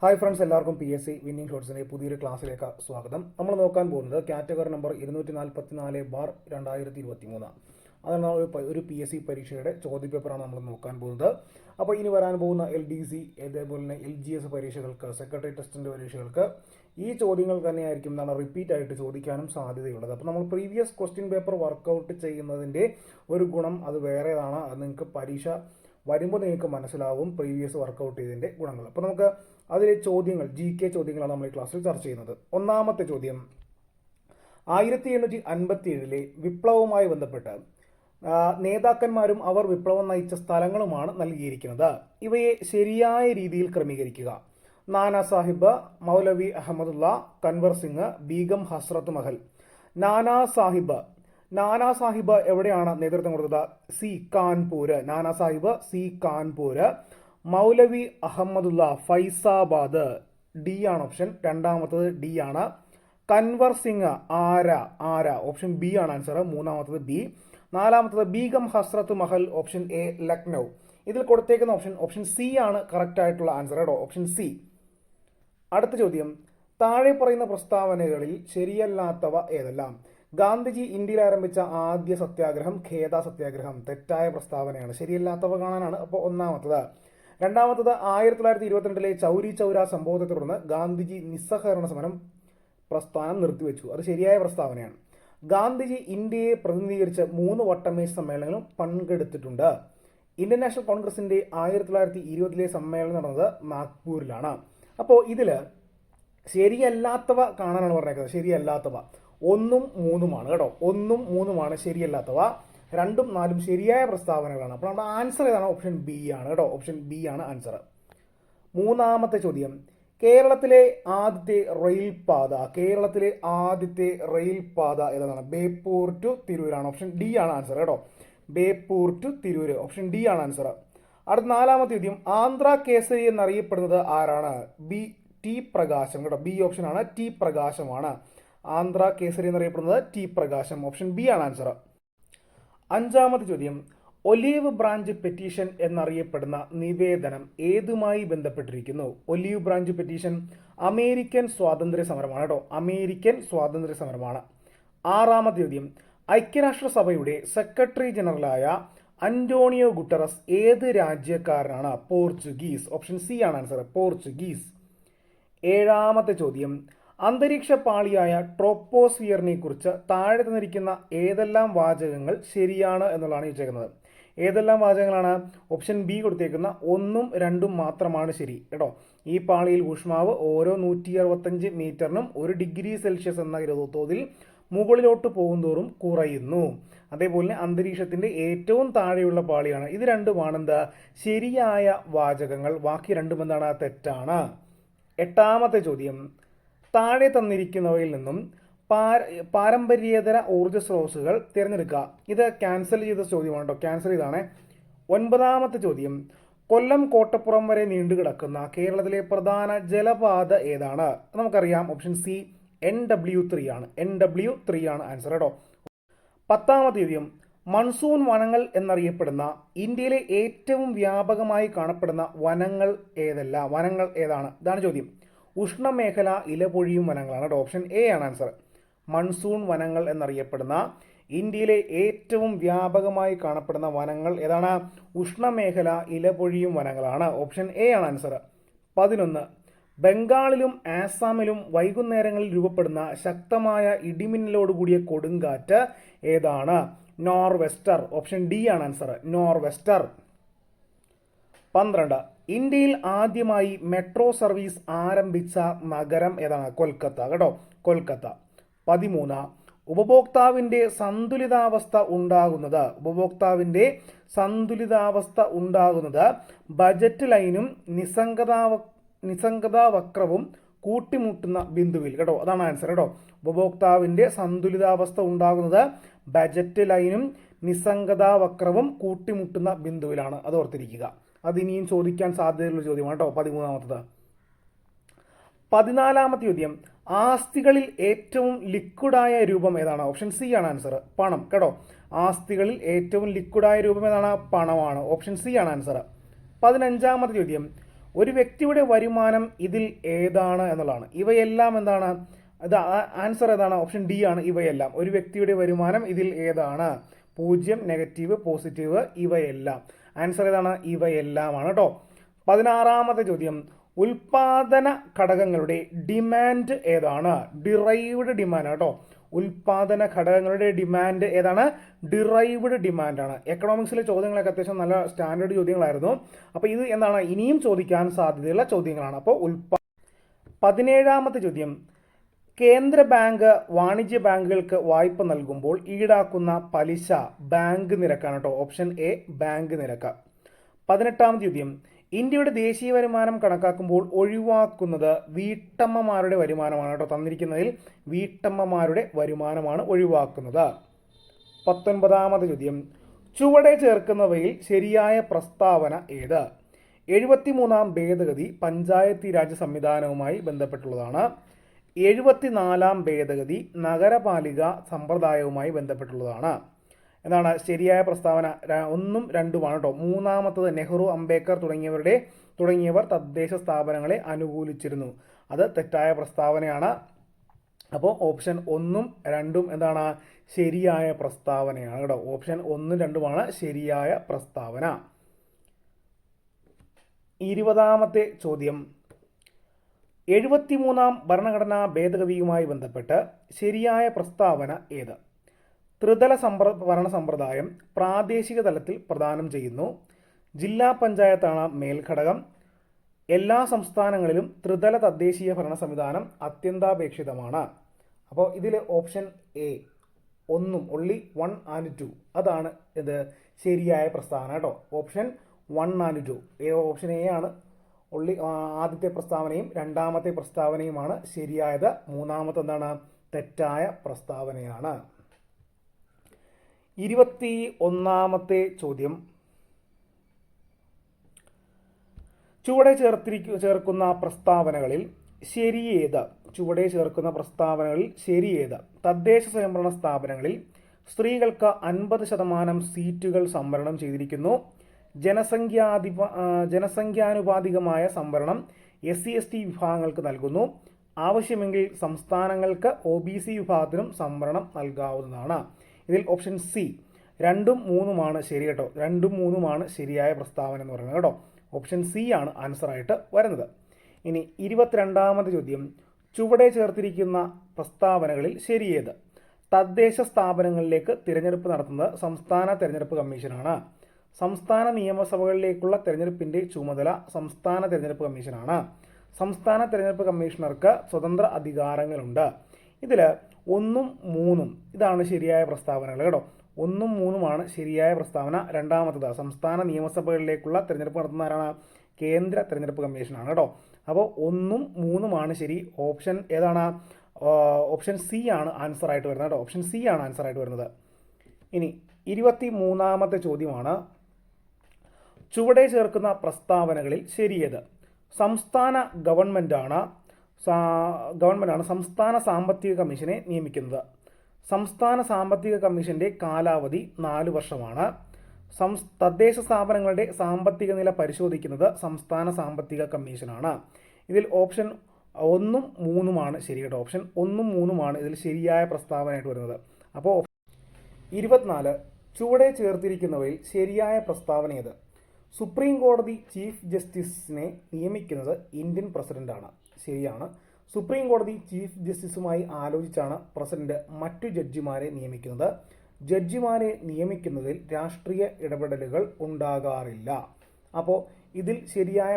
Hi friends, എല്ലാവർക്കും PSC winning ഷോട്ട്സിൻ്റെ പുതിയൊരു ക്ലാസ്സിലേക്ക് സ്വാഗതം. നമ്മൾ നോക്കാൻ പോകുന്നത് കാറ്റഗറി നമ്പർ 244/2023. അതാണ് ഒരു PSC പരീക്ഷയുടെ ചോദ്യപേപ്പറാണ് നമ്മൾ നോക്കാൻ പോകുന്നത്. അപ്പോൾ ഇനി വരാൻ പോകുന്ന LDC അതേപോലെ തന്നെ LGS പരീക്ഷകൾക്ക്, സെക്രട്ടറി ടെസ്റ്റിൻ്റെ പരീക്ഷകൾക്ക് ഈ ചോദ്യങ്ങൾ തന്നെയായിരിക്കും റിപ്പീറ്റ് ആയിട്ട് ചോദിക്കാനും സാധ്യതയുള്ളത്. അപ്പോൾ നമ്മൾ പ്രീവിയസ് ക്വസ്റ്റ്യൻ പേപ്പർ വർക്കൗട്ട് ചെയ്യുന്നതിൻ്റെ ഒരു ഗുണം അത് വേറെതാണ്. അത് നിങ്ങൾക്ക് പരീക്ഷ വരുമ്പോൾ നിങ്ങൾക്ക് മനസ്സിലാവും പ്രീവിയസ് വർക്കൗട്ട് ചെയ്തതിൻ്റെ ഗുണങ്ങൾ. അപ്പോൾ നമുക്ക് അതിലെ ചോദ്യങ്ങൾ, GK ചോദ്യങ്ങളാണ് നമ്മൾ ഈ ക്ലാസ്സിൽ ചർച്ച ചെയ്യുന്നത്. ഒന്നാമത്തെ ചോദ്യം, 1857 വിപ്ലവവുമായി ബന്ധപ്പെട്ട് നേതാക്കന്മാരും അവർ വിപ്ലവം നയിച്ച സ്ഥലങ്ങളുമാണ് നൽകിയിരിക്കുന്നത്. ഇവയെ ശരിയായ രീതിയിൽ ക്രമീകരിക്കുക. നാനാ സാഹിബ്, മൗലവി അഹമ്മദുള്ള, കൻവർ സിംഗ്, ബീഗം ഹസ്രത്ത് മഹൽ. നാനാ സാഹിബ് എവിടെയാണ് നേതൃത്വം കൊടുത്തത്? കാൺപൂര്. നാനാ സാഹിബ് കാൺപൂര്. മൗലവി അഹമ്മദുള്ള ഫൈസാബാദ്. ഡി ആണ് ഓപ്ഷൻ. രണ്ടാമത്തത് ഡി ആണ്. കൻവർ സിംഗ് ആര ഓപ്ഷൻ ബി ആണ് ആൻസർ. മൂന്നാമത്തത് ബി. നാലാമത്തത് ബീഗം ഹസ്രത്ത് മഹൽ ഓപ്ഷൻ എ ലക്നൗ. ഇതിൽ കൊടുത്തേക്കുന്ന ഓപ്ഷൻ സി ആണ് കറക്റ്റ് ആയിട്ടുള്ള ആൻസർ കേട്ടോ, ഓപ്ഷൻ സി. അടുത്ത ചോദ്യം, താഴെ പറയുന്ന പ്രസ്താവനകളിൽ ശരിയല്ലാത്തവ ഏതെല്ലാം? ഗാന്ധിജി ഇന്ത്യയിൽ ആരംഭിച്ച ആദ്യ സത്യാഗ്രഹം ഖേദ സത്യാഗ്രഹം. തെറ്റായ പ്രസ്താവനയാണ്. ശരിയല്ലാത്തവ കാണാനാണ്. അപ്പോൾ ഒന്നാമത്തത്. രണ്ടാമത്തത്, 1922 ചൗരി ചൗര സംഭവത്തെ തുടർന്ന് ഗാന്ധിജി നിസ്സഹകരണ സമരം പ്രസ്ഥാനം നിർത്തിവെച്ചു. അത് ശരിയായ പ്രസ്താവനയാണ്. ഗാന്ധിജി ഇന്ത്യയെ പ്രതിനിധീകരിച്ച് 3 വട്ടമേശ സമ്മേളനങ്ങളും പങ്കെടുത്തിട്ടുണ്ട്. ഇന്ത്യൻ നാഷണൽ കോൺഗ്രസിന്റെ 1920 സമ്മേളനം നടന്നത് നാഗ്പൂരിലാണ്. അപ്പോൾ ഇതിൽ ശരിയല്ലാത്തവ കാണാനാണ് പറഞ്ഞേക്കുന്നത്. ശരിയല്ലാത്തവ 1ഉം 3ഉമാണ് കേട്ടോ. 1ഉം 3ഉമാണ് ശരിയല്ലാത്തവ. 2ഉം 4ഉം ശരിയായ പ്രസ്താവനകളാണ്. അപ്പോൾ നമ്മുടെ ആൻസർ ഏതാണ്? ഓപ്ഷൻ ബി ആണ് കേട്ടോ. ഓപ്ഷൻ ബി ആണ് ആൻസർ. മൂന്നാമത്തെ ചോദ്യം, കേരളത്തിലെ ആദ്യത്തെ റെയിൽപാത ഏതാണ്? ബേപ്പൂർ ടു തിരൂരാണ്. ഓപ്ഷൻ ഡി ആണ് ആൻസർ കേട്ടോ. Beypore to Tirur. Option D ആണ് ആൻസർ. അടുത്ത നാലാമത്തെ ചോദ്യം, ആന്ധ്ര കേസരി എന്നറിയപ്പെടുന്നത് ആരാണ്? ടി പ്രകാശം കേട്ടോ. ബി ഓപ്ഷൻ ആണ്. ടി പ്രകാശമാണ്. ആന്ധ്ര കേസരി എന്നറിയപ്പെടുന്നത് ടി പ്രകാശം. ഓപ്ഷൻ ബി ആണ് ആൻസർ. അഞ്ചാമത്തെ ചോദ്യം, ഒലീവ് ബ്രാഞ്ച് പെറ്റീഷൻ എന്നറിയപ്പെടുന്ന നിവേദനം ഏതുമായി ബന്ധപ്പെട്ടിരിക്കുന്നു? ഒലീവ് ബ്രാഞ്ച് പെറ്റീഷൻ അമേരിക്കൻ സ്വാതന്ത്ര്യ സമരമാണ് കേട്ടോ. അമേരിക്കൻ സ്വാതന്ത്ര്യ സമരമാണ്. ആറാമത്തെ ചോദ്യം, ഐക്യരാഷ്ട്രസഭയുടെ സെക്രട്ടറി ജനറലായ അന്റോണിയോ ഗുട്ടറസ് ഏത് രാജ്യക്കാരനാണ്? പോർച്ചുഗീസ്. ഓപ്ഷൻ സി ആണ് ആൻസർ. പോർച്ചുഗീസ്. ഏഴാമത്തെ ചോദ്യം, അന്തരീക്ഷ പാളിയായ ട്രോപ്പോസ്ഫിയറിനെ കുറിച്ച് താഴെ തന്നിരിക്കുന്ന ഏതെല്ലാം വാചകങ്ങൾ ശരിയാണ് എന്നുള്ളതാണ് ചോദിച്ചേക്കുന്നത്. ഏതെല്ലാം വാചകങ്ങളാണ്? ഓപ്ഷൻ ബി കൊടുത്തേക്കുന്ന 1ഉം 2ഉം മാത്രമാണ് ശരി കേട്ടോ. ഈ പാളിയിൽ ഊഷ്മാവ് ഓരോ 165 മീറ്ററിനും 1 ഡിഗ്രി സെൽഷ്യസ് എന്ന തോതിൽ മുകളിലോട്ട് പോകുന്തോറും കുറയുന്നു. അതേപോലെ അന്തരീക്ഷത്തിന്റെ ഏറ്റവും താഴെയുള്ള പാളിയാണ്. ഇത് രണ്ടുമാണ് എന്താ ശരിയായ വാചകങ്ങൾ. ബാക്കി രണ്ടും എന്താണ്? തെറ്റാണ്. എട്ടാമത്തെ ചോദ്യം, താഴെ തന്നിരിക്കുന്നവയിൽ നിന്നും പാരമ്പര്യേതര ഊർജ്ജ സ്രോതസ്സുകൾ തിരഞ്ഞെടുക്കുക. ഇത് ക്യാൻസൽ ചെയ്ത ചോദ്യമാണ് കേട്ടോ. ക്യാൻസൽ ചെയ്താണ്. ഒൻപതാമത്തെ ചോദ്യം, കൊല്ലം കോട്ടപ്പുറം വരെ നീണ്ടുകിടക്കുന്ന കേരളത്തിലെ പ്രധാന ജലപാത ഏതാണ്? നമുക്കറിയാം. ഓപ്ഷൻ സി NW3 ആണ്. NW3 ആണ് ആൻസർ കേട്ടോ. പത്താമത്തെ ചോദ്യം, മൺസൂൺ വനങ്ങൾ എന്നറിയപ്പെടുന്ന ഇന്ത്യയിലെ ഏറ്റവും വ്യാപകമായി കാണപ്പെടുന്ന വനങ്ങൾ ഏതാണ്? ഇതാണ് ചോദ്യം. ഉഷ്ണമേഖല ഇലപൊഴിയും വനങ്ങളാണ് കേട്ടോ. ഓപ്ഷൻ എ ആണ് ആൻസർ. മൺസൂൺ വനങ്ങൾ എന്നറിയപ്പെടുന്ന ഇന്ത്യയിലെ ഏറ്റവും വ്യാപകമായി കാണപ്പെടുന്ന വനങ്ങൾ ഏതാണ്? ഉഷ്ണമേഖല ഇലപൊഴിയും വനങ്ങളാണ്. ഓപ്ഷൻ എ ആണ് ആൻസർ. 11, ബംഗാളിലും ആസാമിലും വൈകുന്നേരങ്ങളിൽ രൂപപ്പെടുന്ന ശക്തമായ ഇടിമിന്നലോട് കൂടിയ കൊടുങ്കാറ്റ് ഏതാണ്? നോർവെസ്റ്റർ. ഓപ്ഷൻ ഡി ആണ് ആൻസർ. നോർവെസ്റ്റർ. 12, ഇന്ത്യയിൽ ആദ്യമായി മെട്രോ സർവീസ് ആരംഭിച്ച നഗരം ഏതാണ്? കൊൽക്കത്ത കേട്ടോ. കൊൽക്കത്ത. 13, ഉപഭോക്താവിന്റെ സന്തുലിതാവസ്ഥ ഉണ്ടാകുന്നത് ബജറ്റ് ലൈനും നിസ്സംഗതാവക്രവും കൂട്ടിമുട്ടുന്ന ബിന്ദുവിൽ കേട്ടോ. അതാണ് ആൻസർ കേട്ടോ. ഉപഭോക്താവിന്റെ സന്തുലിതാവസ്ഥ ഉണ്ടാകുന്നത് ബജറ്റ് ലൈനും നിസ്സംഗതാവക്രവും കൂട്ടിമുട്ടുന്ന ബിന്ദുവിലാണ്. അത് ഓർത്തിരിക്കുക. അതിനിയും ചോദിക്കാൻ സാധ്യതയുള്ള ചോദ്യമാണ് കേട്ടോ. 13ാമത്തത്. 14ാമത്തെ ചോദ്യം, ആസ്തികളിൽ ഏറ്റവും ലിക്വിഡായ രൂപം ഏതാണ്? ഓപ്ഷൻ സി ആണ് ആൻസർ. പണം കേട്ടോ. ആസ്തികളിൽ ഏറ്റവും ലിക്വിഡായ രൂപം ഏതാണ്? പണമാണ്. ഓപ്ഷൻ സി ആണ് ആൻസർ. 15ാമത്തെ ചോദ്യം, ഒരു വ്യക്തിയുടെ വരുമാനം ഇതിൽ ഏതാണ് എന്നുള്ളതാണ്. ഇവയെല്ലാം എന്താണ്? അത് ആൻസർ ഏതാണ്? ഓപ്ഷൻ ഡി ആണ്. ഇവയെല്ലാം ഒരു വ്യക്തിയുടെ വരുമാനം ഇതിൽ ഏതാണ്? 0, നെഗറ്റീവ്, പോസിറ്റീവ്, ഇവയെല്ലാം. ആൻസർ ഏതാണ്? ഇവയെല്ലാമാണ് കേട്ടോ. 16ാമത്തെ ചോദ്യം, ഉൽപാദന ഘടകങ്ങളുടെ ഡിമാൻഡ് ഏതാണ്? ഡിറൈവ്ഡ് ഡിമാൻഡ് കേട്ടോ. ഉൽപാദന ഘടകങ്ങളുടെ ഡിമാൻഡ് ഏതാണ്? ഡിറൈവ്ഡ് ഡിമാൻഡ് ആണ്. എക്കണോമിക്സിലെ ചോദ്യങ്ങളൊക്കെ അത്യാവശ്യം നല്ല സ്റ്റാൻഡേർഡ് ചോദ്യങ്ങളായിരുന്നു. അപ്പോൾ ഇത് എന്താണ്? ഇനിയും ചോദിക്കാൻ സാധ്യതയുള്ള ചോദ്യങ്ങളാണ്. അപ്പോൾ 17ാമത്തെ ചോദ്യം, കേന്ദ്ര ബാങ്ക് വാണിജ്യ ബാങ്കുകൾക്ക് വായ്പ നൽകുമ്പോൾ ഈടാക്കുന്ന പലിശ ബാങ്ക് നിരക്കാണ് കേട്ടോ. ഓപ്ഷൻ എ ബാങ്ക് നിരക്ക്. 18ാമത്തെ ചോദ്യം, ഇന്ത്യയുടെ ദേശീയ വരുമാനം കണക്കാക്കുമ്പോൾ ഒഴിവാക്കുന്നത് വീട്ടമ്മമാരുടെ വരുമാനമാണ് കേട്ടോ. തന്നിരിക്കുന്നതിൽ വീട്ടമ്മമാരുടെ വരുമാനമാണ് ഒഴിവാക്കുന്നത്. 19ാമത്തെ ചോദ്യം, ചുവടെ ചേർക്കുന്നവയിൽ ശരിയായ പ്രസ്താവന ഏത്? 73ാം ഭേദഗതി പഞ്ചായത്തി രാജ് സംവിധാനവുമായി ബന്ധപ്പെട്ടുള്ളതാണ്. 74ാം ഭേദഗതി നഗരപാലിക സമ്പ്രദായവുമായി ബന്ധപ്പെട്ടുള്ളതാണ്. എന്താണ് ശരിയായ പ്രസ്താവന? 1ഉം 2ഉമാണ് കേട്ടോ. 3ാമത്തത് നെഹ്റു, അംബേദ്കർ തുടങ്ങിയവർ തദ്ദേശ സ്ഥാപനങ്ങളെ അനുകൂലിച്ചിരുന്നു. അത് തെറ്റായ പ്രസ്താവനയാണ്. അപ്പോൾ ഓപ്ഷൻ 1ഉം 2ഉം എന്താണ്? ശരിയായ പ്രസ്താവനയാണ് കേട്ടോ. ഓപ്ഷൻ 1ഉം 2ഉമാണ് ശരിയായ പ്രസ്താവന. 20ാമത്തെ ചോദ്യം, 73ാം ഭരണഘടനാ ഭേദഗതിയുമായി ബന്ധപ്പെട്ട് ശരിയായ പ്രസ്താവന ഏത്? ത്രിതല ഭരണ സമ്പ്രദായം പ്രാദേശിക തലത്തിൽ പ്രദാനം ചെയ്യുന്നു. ജില്ലാ പഞ്ചായത്താണ് മേൽഘടകം. എല്ലാ സംസ്ഥാനങ്ങളിലും ത്രിതല തദ്ദേശീയ ഭരണ സംവിധാനം അത്യന്താപേക്ഷിതമാണ്. അപ്പോൾ ഇതിൽ ഓപ്ഷൻ എ 1ഉം only 1 and 2 അതാണ് ഇത് ശരിയായ പ്രസ്താവന കേട്ടോ. ഓപ്ഷൻ 1 and 2 ഓപ്ഷൻ എ ആണ്. ആദ്യത്തെ പ്രസ്താവനയും രണ്ടാമത്തെ പ്രസ്താവനയുമാണ് ശരിയായത്. മൂന്നാമത്തെ എന്താണ്? തെറ്റായ പ്രസ്താവനയാണ്. 21ാമത്തെ ചോദ്യം, ചുവടെ ചേർക്കുന്ന പ്രസ്താവനകളിൽ ശരിയേത്? ചുവടെ ചേർക്കുന്ന പ്രസ്താവനകളിൽ ശരിയേത്? തദ്ദേശ സ്വയംഭരണ സ്ഥാപനങ്ങളിൽ സ്ത്രീകൾക്ക് 50% സീറ്റുകൾ സംവരണം ചെയ്തിരിക്കുന്നു. ജനസംഖ്യാനുപാതികമായ സംവരണം SC/ST വിഭാഗങ്ങൾക്ക് നൽകുന്നു. ആവശ്യമെങ്കിൽ സംസ്ഥാനങ്ങൾക്ക് OBC വിഭാഗത്തിനും സംവരണം നൽകാവുന്നതാണ്. ഇതിൽ ഓപ്ഷൻ സി 2ഉം 3ഉമാണ് ശരി കേട്ടോ. 2ഉം 3ഉമാണ് ശരിയായ പ്രസ്താവന എന്ന് പറയുന്നത് കേട്ടോ. ഓപ്ഷൻ സി ആണ് ആൻസറായിട്ട് വരുന്നത്. ഇനി 22ാമത്തെ ചോദ്യം, ചുവടെ ചേർത്തിരിക്കുന്ന പ്രസ്താവനകളിൽ ശരിയേത്? തദ്ദേശ സ്ഥാപനങ്ങളിലേക്ക് തിരഞ്ഞെടുപ്പ് നടത്തുന്നത് സംസ്ഥാന തിരഞ്ഞെടുപ്പ് കമ്മീഷനാണ്. സംസ്ഥാന നിയമസഭകളിലേക്കുള്ള തിരഞ്ഞെടുപ്പിന്റെ ചുമതല സംസ്ഥാന തിരഞ്ഞെടുപ്പ് കമ്മീഷനാണ്. സംസ്ഥാന തിരഞ്ഞെടുപ്പ് കമ്മീഷണർക്ക് സ്വതന്ത്ര അധികാരങ്ങളുണ്ട്. ഇതിൽ 1ഉം 3ഉം ഇതാണ് ശരിയായ പ്രസ്താവനകൾ കേട്ടോ. 1ഉം 3ഉമാണ് ശരിയായ പ്രസ്താവന. രണ്ടാമത്തത് സംസ്ഥാന നിയമസഭകളിലേക്കുള്ള തിരഞ്ഞെടുപ്പ് നടത്തുന്ന ആരാണ്? കേന്ദ്ര തിരഞ്ഞെടുപ്പ് കമ്മീഷനാണ് കേട്ടോ. അപ്പോൾ 1ഉം 3ഉമാണ് ശരി. ഓപ്ഷൻ ഏതാണ്? ഓപ്ഷൻ സി ആണ് ആൻസറായിട്ട് വരുന്നത് കേട്ടോ. ഓപ്ഷൻ സി ആണ് ആൻസറായിട്ട് വരുന്നത്. ഇനി 23ാമത്തെ ചോദ്യമാണ്, ചുവടെ ചേർക്കുന്ന പ്രസ്താവനകളിൽ ശരിയേത്? സംസ്ഥാന ഗവൺമെൻറ്റാണ് സംസ്ഥാന സാമ്പത്തിക കമ്മീഷനെ നിയമിക്കുന്നത്. സംസ്ഥാന സാമ്പത്തിക കമ്മീഷന്റെ കാലാവധി 4 വർഷമാണ്. തദ്ദേശ സ്ഥാപനങ്ങളുടെ സാമ്പത്തിക നില പരിശോധിക്കുന്നത് സംസ്ഥാന സാമ്പത്തിക കമ്മീഷനാണ്. ഇതിൽ ഓപ്ഷൻ 1ഉം 3ഉമാണ് ശരി കേട്ടോ. ഓപ്ഷൻ 1ഉം 3ഉമാണ് ഇതിൽ ശരിയായ പ്രസ്താവനയായിട്ട് വരുന്നത്. അപ്പോൾ 24 ചുവടെ ചേർത്തിരിക്കുന്നവയിൽ ശരിയായ പ്രസ്താവന ഏത്? സുപ്രീം കോടതി ചീഫ് ജസ്റ്റിസിനെ നിയമിക്കുന്നത് ഇന്ത്യൻ പ്രസിഡന്റാണ്. ശരിയാണ്. സുപ്രീം കോടതി ചീഫ് ജസ്റ്റിസുമായി ആലോചിച്ചാണ് പ്രസിഡന്റ് മറ്റു ജഡ്ജിമാരെ നിയമിക്കുന്നത്. ജഡ്ജിമാരെ നിയമിക്കുന്നതിൽ രാഷ്ട്രീയ ഇടപെടലുകൾ ഉണ്ടാകാറില്ല. അപ്പോൾ ഇതിൽ ശരിയായ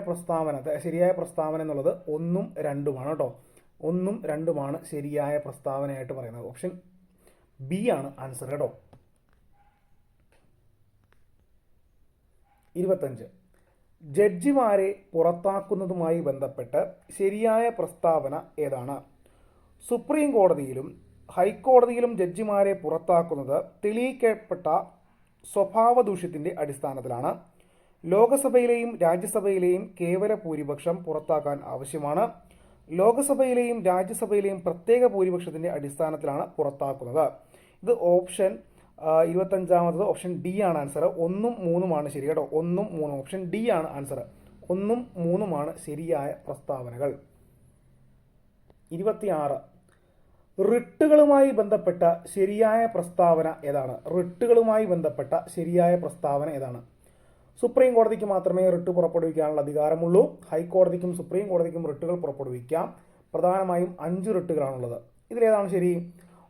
പ്രസ്താവന എന്നുള്ളത് 1ഉം 2ഉമാണ് കേട്ടോ. 1ഉം 2ഉമാണ് ശരിയായ പ്രസ്താവനയായിട്ട് പറയുന്നത്. ഓപ്ഷൻ ബി ആണ് ആൻസർ കേട്ടോ. 25 ജഡ്ജിമാരെ പുറത്താക്കുന്നതുമായി ബന്ധപ്പെട്ട് ശരിയായ പ്രസ്താവന ഏതാണ്? സുപ്രീം കോടതിയിലും ഹൈക്കോടതിയിലും ജഡ്ജിമാരെ പുറത്താക്കുന്നത് തെളിയിക്കപ്പെട്ട സ്വഭാവ ദൂഷ്യത്തിൻ്റെ അടിസ്ഥാനത്തിലാണ്. ലോകസഭയിലെയും രാജ്യസഭയിലെയും കേവല ഭൂരിപക്ഷം പുറത്താക്കാൻ ആവശ്യമാണ്. ലോകസഭയിലെയും രാജ്യസഭയിലെയും പ്രത്യേക ഭൂരിപക്ഷത്തിൻ്റെ അടിസ്ഥാനത്തിലാണ് പുറത്താക്കുന്നത്. ഇത് ഓപ്ഷൻ 25ാമത്തത് ഓപ്ഷൻ ഡി ആണ് ആൻസർ. 1ഉം 3ഉമാണ് ശരി കേട്ടോ. 1ഉം 3ഉം ഓപ്ഷൻ ഡി ആണ് ആൻസർ. 1ഉം 3ഉമാണ് ശരിയായ പ്രസ്താവനകൾ. 26. റിട്ടുകളുമായി ബന്ധപ്പെട്ട ശരിയായ പ്രസ്താവന ഏതാണ്? റിട്ടുകളുമായി ബന്ധപ്പെട്ട ശരിയായ പ്രസ്താവന ഏതാണ്? സുപ്രീം കോടതിക്ക് മാത്രമേ റിട്ട് പുറപ്പെടുവിക്കാനുള്ള അധികാരമുള്ളൂ. ഹൈക്കോടതിക്കും സുപ്രീം കോടതിക്കും റിട്ടുകൾ പുറപ്പെടുവിക്കാം. പ്രധാനമായും 5 റിട്ടുകളാണുള്ളത്. ഇതിലേതാണ് ശരി?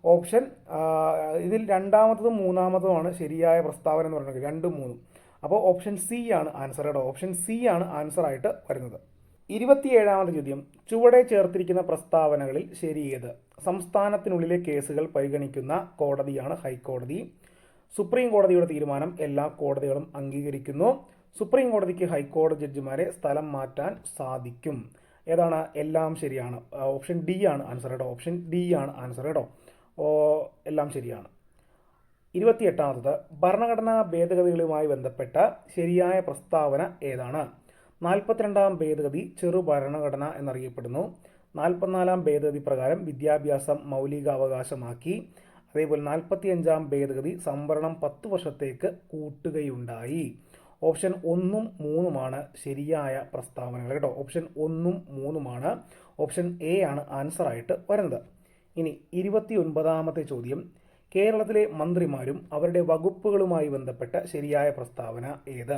ഓപ്ഷൻ ഇതിൽ രണ്ടാമത്തതും മൂന്നാമത്തതുമാണ് ശരിയായ പ്രസ്താവന എന്ന് പറയുന്നത്, 2ഉം 3ഉം. അപ്പോൾ ഓപ്ഷൻ സി ആണ് ആൻസർ കേട്ടോ. ഓപ്ഷൻ സി ആണ് ആൻസർ ആയിട്ട് വരുന്നത്. 27ാമത്തെ ചോദ്യം, ചുവടെ ചേർത്തിരിക്കുന്ന പ്രസ്താവനകളിൽ ശരിയേത്? സംസ്ഥാനത്തിനുള്ളിലെ കേസുകൾ പരിഗണിക്കുന്ന കോടതിയാണ് ഹൈക്കോടതി. സുപ്രീം കോടതിയുടെ തീരുമാനം എല്ലാ കോടതികളും അംഗീകരിക്കുന്നു. സുപ്രീം കോടതിക്ക് ഹൈക്കോടതി ജഡ്ജിമാരെ സ്ഥലം മാറ്റാൻ സാധിക്കും. ഏതാണ്? എല്ലാം ശരിയാണ്. ഓപ്ഷൻ ഡി ആണ് ആൻസർ കേട്ടോ. ഓപ്ഷൻ ഡി ആണ് ആൻസർ കേട്ടോ. എല്ലാം ശരിയാണ്. 28ാമത്, ഭരണഘടനാ ഭേദഗതികളുമായി ബന്ധപ്പെട്ട ശരിയായ പ്രസ്താവന ഏതാണ്? 42ാം ഭേദഗതി ചെറു ഭരണഘടന എന്നറിയപ്പെടുന്നു. 44ാം ഭേദഗതി പ്രകാരം വിദ്യാഭ്യാസം മൗലികാവകാശമാക്കി. അതേപോലെ 45ാം ഭേദഗതി സംവരണം 10 വർഷത്തേക്ക് കൂട്ടുകയുണ്ടായി. ഓപ്ഷൻ 1ഉം 3ഉമാണ് ശരിയായ പ്രസ്താവനകൾ കേട്ടോ. ഓപ്ഷൻ 1ഉം 3ഉമാണ്. ഓപ്ഷൻ എ ആണ് ആൻസർ ആയിട്ട് വരുന്നത്. ഇനി 29ാമത്തെ ചോദ്യം, കേരളത്തിലെ മന്ത്രിമാരും അവരുടെ വകുപ്പുകളുമായി ബന്ധപ്പെട്ട ശരിയായ പ്രസ്താവന ഏത്?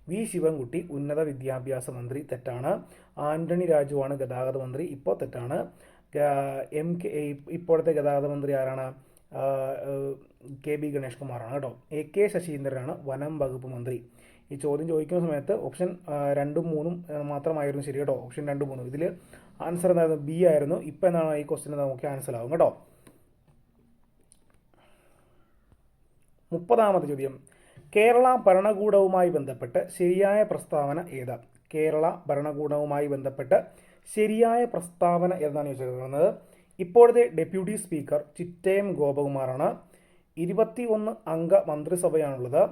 വി ശിവൻകുട്ടി ഉന്നത വിദ്യാഭ്യാസ മന്ത്രി, തെറ്റാണ്. ആന്റണി രാജുവാണ് ഗതാഗത മന്ത്രി, ഇപ്പോൾ തെറ്റാണ്. ഇപ്പോഴത്തെ ഗതാഗത മന്ത്രി ആരാണ്? കെ ബി ഗണേഷ് കുമാറാണ് കേട്ടോ. എ കെ ശശീന്ദ്രനാണ് വനം വകുപ്പ് മന്ത്രി. ഈ ചോദ്യം ചോദിക്കുന്ന സമയത്ത് ഓപ്ഷൻ 2ഉം 3ഉം മാത്രമായിരുന്നു ശരി കേട്ടോ. ഓപ്ഷൻ 2ഉം 3ഉം. ഇതിൽ ആൻസർ എന്തായിരുന്നു? ബി ആയിരുന്നു. ഇപ്പം എന്താണ് ഈ ക്വസ്റ്റിന് നമുക്ക് ആൻസർ ആവും കേട്ടോ. 30ാമത്തെ ചോദ്യം, കേരള ഭരണകൂടവുമായി ബന്ധപ്പെട്ട് ശരിയായ പ്രസ്താവന ഏതാ? കേരള ഭരണകൂടവുമായി ബന്ധപ്പെട്ട് ശരിയായ പ്രസ്താവന ഏതാണ് ചോദിച്ചിരിക്കുന്നത്? ഇപ്പോഴത്തെ ഡെപ്യൂട്ടി സ്പീക്കർ ചിറ്റയം ഗോപകുമാറാണ്. 21 അംഗ മന്ത്രിസഭയാണുള്ളത്.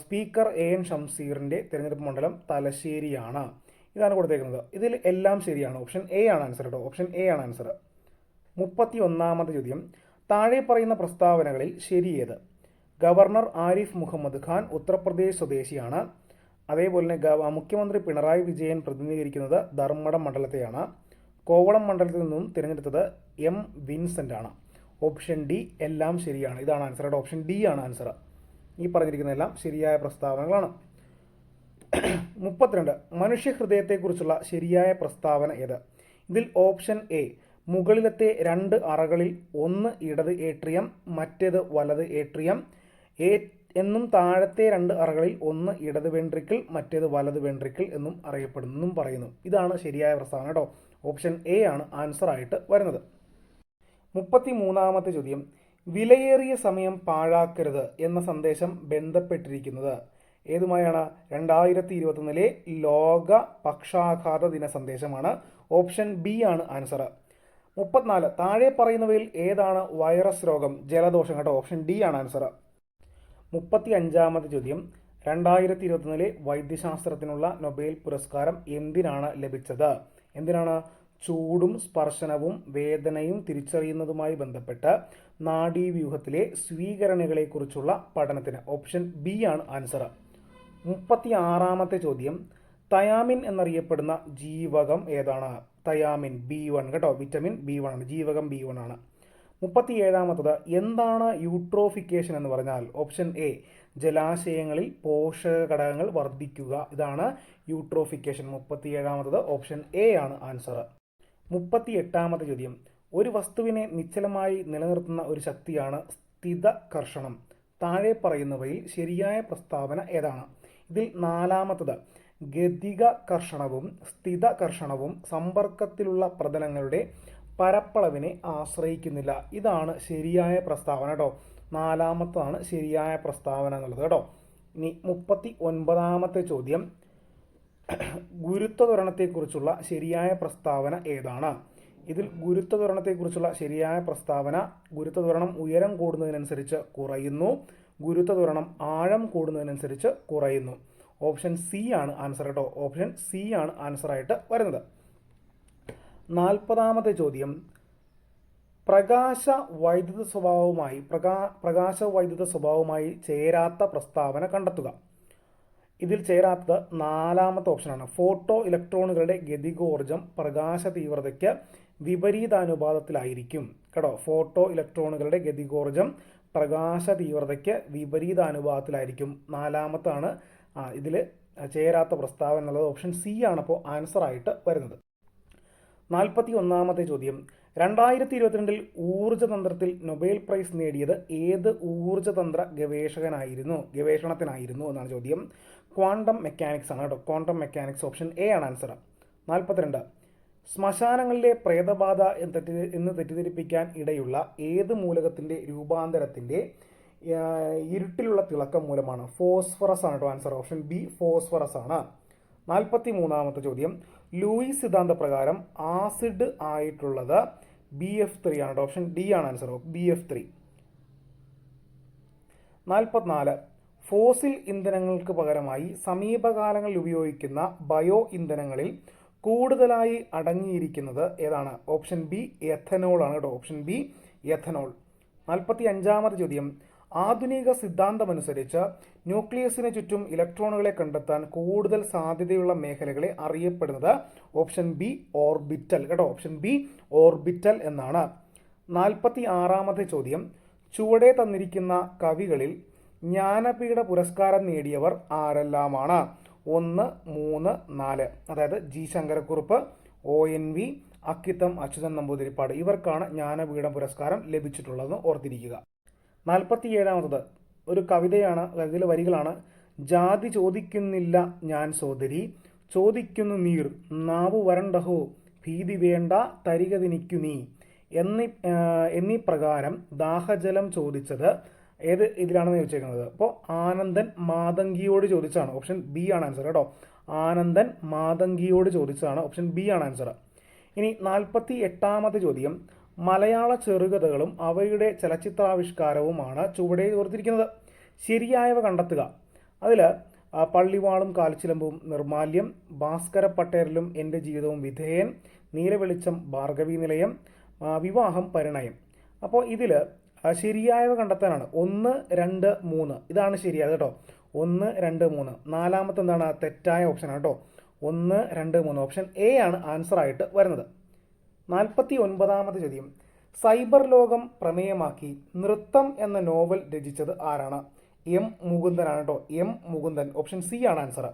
സ്പീക്കർ എൻ ഷംസീറിൻ്റെ തിരഞ്ഞെടുപ്പ് മണ്ഡലം തലശ്ശേരിയാണ്. ഇതാണ് കൊടുത്തേക്കുന്നത്. ഇതിൽ എല്ലാം ശരിയാണ്. ഓപ്ഷൻ എ ആണ് ആൻസർ കേട്ടോ. ഓപ്ഷൻ എ ആണ് ആൻസർ. 31ാമത്തെ ചോദ്യം, താഴെ പറയുന്ന പ്രസ്താവനകളിൽ ശരിയേത്? ഗവർണർ ആരിഫ് മുഹമ്മദ് ഖാൻ ഉത്തർപ്രദേശ് സ്വദേശിയാണ്. അതേപോലെ തന്നെ മുഖ്യമന്ത്രി പിണറായി വിജയൻ പ്രതിനിധീകരിക്കുന്നത് ധർമ്മടം മണ്ഡലത്തെയാണ്. കോവളം മണ്ഡലത്തിൽ നിന്നും തിരഞ്ഞെടുത്തത് എം വിൻസെൻ്റ് ആണ്. ഓപ്ഷൻ ഡി എല്ലാം ശരിയാണ്. ഇതാണ് ആൻസർ കേട്ടോ. ഓപ്ഷൻ ഡി ആണ് ആൻസർ. ഈ പറഞ്ഞിരിക്കുന്ന എല്ലാം ശരിയായ പ്രസ്താവനകളാണ്. 32, മനുഷ്യഹൃദയത്തെക്കുറിച്ചുള്ള ശരിയായ പ്രസ്താവന ഏത്? ഇതിൽ ഓപ്ഷൻ എ, മുകളിലത്തെ 2 അറകളിൽ ഒന്ന് ഇടത് ഏട്രിയം മറ്റേത് വലത് ഏട്രിയം എന്നും താഴത്തെ 2 അറകളിൽ ഒന്ന് ഇടത് വെൻട്രിക്കിൾ മറ്റേത് വലത് വെൻട്രിക്കിൾ എന്നും അറിയപ്പെടുന്നു പറയുന്നു. ഇതാണ് ശരിയായ പ്രസ്താവന കേട്ടോ. ഓപ്ഷൻ എ ആണ് ആൻസർ ആയിട്ട് വരുന്നത്. 33ാമത്തെ ചോദ്യം, വിലയേറിയ സമയം പാഴാക്കരുത് എന്ന സന്ദേശം ബന്ധപ്പെട്ടിരിക്കുന്നത് ഏതുമായാണ്? 2021 ലോക പക്ഷാഘാത ദിന സന്ദേശമാണ്. ഓപ്ഷൻ ബി ആണ് ആൻസർ. 34, താഴെ പറയുന്നവയിൽ ഏതാണ് വൈറസ് രോഗം? ജലദോഷം കേട്ടോ. ഓപ്ഷൻ ഡി ആണ് ആൻസർ. 35ാമത്തെ ചോദ്യം, 2021 വൈദ്യശാസ്ത്രത്തിനുള്ള നൊബേൽ പുരസ്കാരം എന്തിനാണ് ലഭിച്ചത്? എന്തിനാണ്? ചൂടും സ്പർശനവും വേദനയും തിരിച്ചറിയുന്നതുമായി ബന്ധപ്പെട്ട് നാഡീവ്യൂഹത്തിലെ സ്വീകരണികളെക്കുറിച്ചുള്ള പഠനത്തിന്. ഓപ്ഷൻ ബി ആണ് ആൻസർ. 36ാമത്തെ ചോദ്യം, തയാമിൻ എന്നറിയപ്പെടുന്ന ജീവകം ഏതാണ്? തയാമിൻ B1 കേട്ടോ. വിറ്റമിൻ B1 ആണ്. ജീവകം B1 ആണ്. 37ാമത്തത്, എന്താണ് യൂട്രോഫിക്കേഷൻ എന്ന് പറഞ്ഞാൽ? ഓപ്ഷൻ എ, ജലാശയങ്ങളിൽ പോഷക ഘടകങ്ങൾ വർദ്ധിക്കുക. ഇതാണ് യൂട്രോഫിക്കേഷൻ. 37ാമത്തത് ഓപ്ഷൻ എ ആണ് ആൻസർ. 38ാമത്തെ ചോദ്യം, ഒരു വസ്തുവിനെ നിശ്ചലമായി നിലനിർത്തുന്ന ഒരു ശക്തിയാണ് സ്ഥിതകർഷണം. താഴെ പറയുന്നവയിൽ ശരിയായ പ്രസ്താവന ഏതാണ്? ഇതിൽ 4ാമത്തത്, ഗതികകർഷണവും സ്ഥിതകർഷണവും സമ്പർക്കത്തിലുള്ള പ്രതലങ്ങളുടെ പരപ്പളവിനെ ആശ്രയിക്കുന്നില്ല. ഇതാണ് ശരിയായ പ്രസ്താവന കേട്ടോ. 4ാമത്തതാണ് ശരിയായ പ്രസ്താവന എന്നുള്ളത് കേട്ടോ. ഇനി 39ാമത്തെ ചോദ്യം, ഗുരുത്വത്വരണത്തെക്കുറിച്ചുള്ള ശരിയായ പ്രസ്താവന ഏതാണ്? ഇതിൽ ഗുരുത്വത്വരണത്തെക്കുറിച്ചുള്ള ശരിയായ പ്രസ്താവന, ഗുരുത്വത്വരണം ഉയരം കൂടുന്നതിനനുസരിച്ച് കുറയുന്നു, ഗുരുത്വത്വരണം ആഴം കൂടുന്നതിനനുസരിച്ച് കുറയുന്നു. ഓപ്ഷൻ സി ആണ് ആൻസർ കേട്ടോ. ഓപ്ഷൻ സി ആണ് ആൻസർ ആയിട്ട് വരുന്നത്. 40ാമത്തെ ചോദ്യം, പ്രകാശ വൈദ്യുത സ്വഭാവവുമായി ചേരാത്ത പ്രസ്താവന കണ്ടെത്തുക. ഇതിൽ ചേരാത്തത് നാലാമത്തെ ഓപ്ഷനാണ്. ഫോട്ടോ ഇലക്ട്രോണുകളുടെ ഗതികോർജം പ്രകാശ തീവ്രതയ്ക്ക് വിപരീതാനുപാതത്തിലായിരിക്കും കേട്ടോ. ഫോട്ടോ ഇലക്ട്രോണുകളുടെ ഗതികോർജം പ്രകാശ തീവ്രതയ്ക്ക് വിപരീതാനുപാതത്തിലായിരിക്കും. നാലാമത്താണ് ഇതിൽ ചേരാത്ത പ്രസ്താവന എന്നുള്ളത് ഓപ്ഷൻ സി ആണ് അപ്പോൾ ആൻസർ ആയിട്ട് വരുന്നത്. 41ാമത്തെ ചോദ്യം, 2022 ഊർജ്ജതന്ത്രത്തിൽ നൊബേൽ പ്രൈസ് നേടിയത് ഏത് ഊർജ്ജതന്ത്ര ഗവേഷണത്തിനായിരുന്നു എന്നാണ് ചോദ്യം. ക്വാണ്ടം മെക്കാനിക്സ് ആണ് കേട്ടോ. ക്വാണ്ടം മെക്കാനിക്സ് ഓപ്ഷൻ എ ആണ് ആൻസർ. 42, ശ്മശാനങ്ങളിലെ പ്രേതബാധ എന്ന് തെറ്റിദ്ധരിപ്പിക്കാൻ ഇടയുള്ള ഏത് മൂലകത്തിൻ്റെ രൂപാന്തരത്തിൻ്റെ ഇരുട്ടിലുള്ള തിളക്കം മൂലമാണ്? ഫോസ്ഫറസ് ആണ് കേട്ടോ ആൻസർ. ഓപ്ഷൻ ബി ഫോസ്ഫറസ് ആണ്. 43ാമത്തെ ചോദ്യം, ലൂയിസ് സിദ്ധാന്ത പ്രകാരം ആസിഡ് ആയിട്ടുള്ളത് BF3 ആണ്. ഓപ്ഷൻ ഡി ആണ് ആൻസർ. BF3. 44, ഫോസിൽ ഇന്ധനങ്ങൾക്ക് പകരമായി സമീപകാലങ്ങളിൽ ഉപയോഗിക്കുന്ന ബയോ ഇന്ധനങ്ങളിൽ കൂടുതലായി അടങ്ങിയിരിക്കുന്നത് ഏതാണ്? ഓപ്ഷൻ ബി എഥനോൾ ആണ് കേട്ടോ. Option B ethanol. 45ാമത്തെ ചോദ്യം, ആധുനിക സിദ്ധാന്തമനുസരിച്ച് ന്യൂക്ലിയസിന് ചുറ്റും ഇലക്ട്രോണുകളെ കണ്ടെത്താൻ കൂടുതൽ സാധ്യതയുള്ള മേഖലകളെ അറിയപ്പെടുന്നത് ഓപ്ഷൻ ബി ഓർബിറ്റൽ കേട്ടോ. ഓപ്ഷൻ ബി ഓർബിറ്റൽ എന്നാണ്. 46ാമത്തെ ചോദ്യം, ചുവടെ തന്നിരിക്കുന്ന കവികളിൽ ജ്ഞാനപീഠ പുരസ്കാരം നേടിയവർ ആരെല്ലാമാണ്? 1, 3, 4. അതായത് ജി ശങ്കരക്കുറുപ്പ്, ONV, അക്കിത്തം അച്യുതൻ നമ്പൂതിരിപ്പാട്. ഇവർക്കാണ് ജ്ഞാനപീഠ പുരസ്കാരം ലഭിച്ചിട്ടുള്ളതെന്ന് ഓർത്തിരിക്കുക. 47ാമത്തത് ഒരു കവിതയാണ്. അതിലെ വരികളാണ്: ജാതി ചോദിക്കുന്നില്ല ഞാൻ സോദരി, ചോദിക്കുന്നു നീർ നാവു വരണ്ടഹോ, ഭീതി വേണ്ട തരികതിനിക്കു നീ എന്നീ പ്രകാരം ദാഹജലം ചോദിച്ചത് ഏത് ഇതിലാണെന്ന് ചോദിച്ചേക്കുന്നത്. അപ്പോൾ ആനന്ദൻ മാതങ്കിയോട് ചോദിച്ചാണ്. ഓപ്ഷൻ ബി ആണ് ആൻസർ കേട്ടോ. ആനന്ദൻ മാതങ്കിയോട് ചോദിച്ചതാണ്. ഓപ്ഷൻ ബി ആണ് ആൻസർ. ഇനി 48ാമത്തെ ചോദ്യം, മലയാള ചെറുകഥകളും അവയുടെ ചലച്ചിത്രാവിഷ്കാരവുമാണ് ചുവടെ ഓർത്തിരിക്കുന്നത്. ശരിയായവ കണ്ടെത്തുക. അതിൽ പള്ളിവാളും കാൽച്ചിലമ്പും നിർമാല്യം, ഭാസ്കര പട്ടേലും എൻ്റെ ജീവിതവും വിധേയൻ, നീലവെളിച്ചം ഭാർഗവി നിലയം, വിവാഹം പരിണയം. അപ്പോൾ ഇതിൽ ശരിയായവ കണ്ടെത്താനാണ് 1, 2, 3. ഇതാണ് ശരിയായത് കേട്ടോ. 1, 2, 3. നാലാമത്തെ എന്താണ്? തെറ്റായ ഓപ്ഷനാണ് കേട്ടോ. 1, 2, 3. ഓപ്ഷൻ എ ആണ് ആൻസർ ആയിട്ട് വരുന്നത്. 49ാമത്തെ ചോദ്യം, സൈബർ ലോകം പ്രമേയമാക്കി നൃത്തം എന്ന നോവൽ രചിച്ചത് ആരാണ്? M. മുകുന്ദനാണ് കേട്ടോ. M. മുകുന്ദൻ. ഓപ്ഷൻ സി ആണ് ആൻസർ.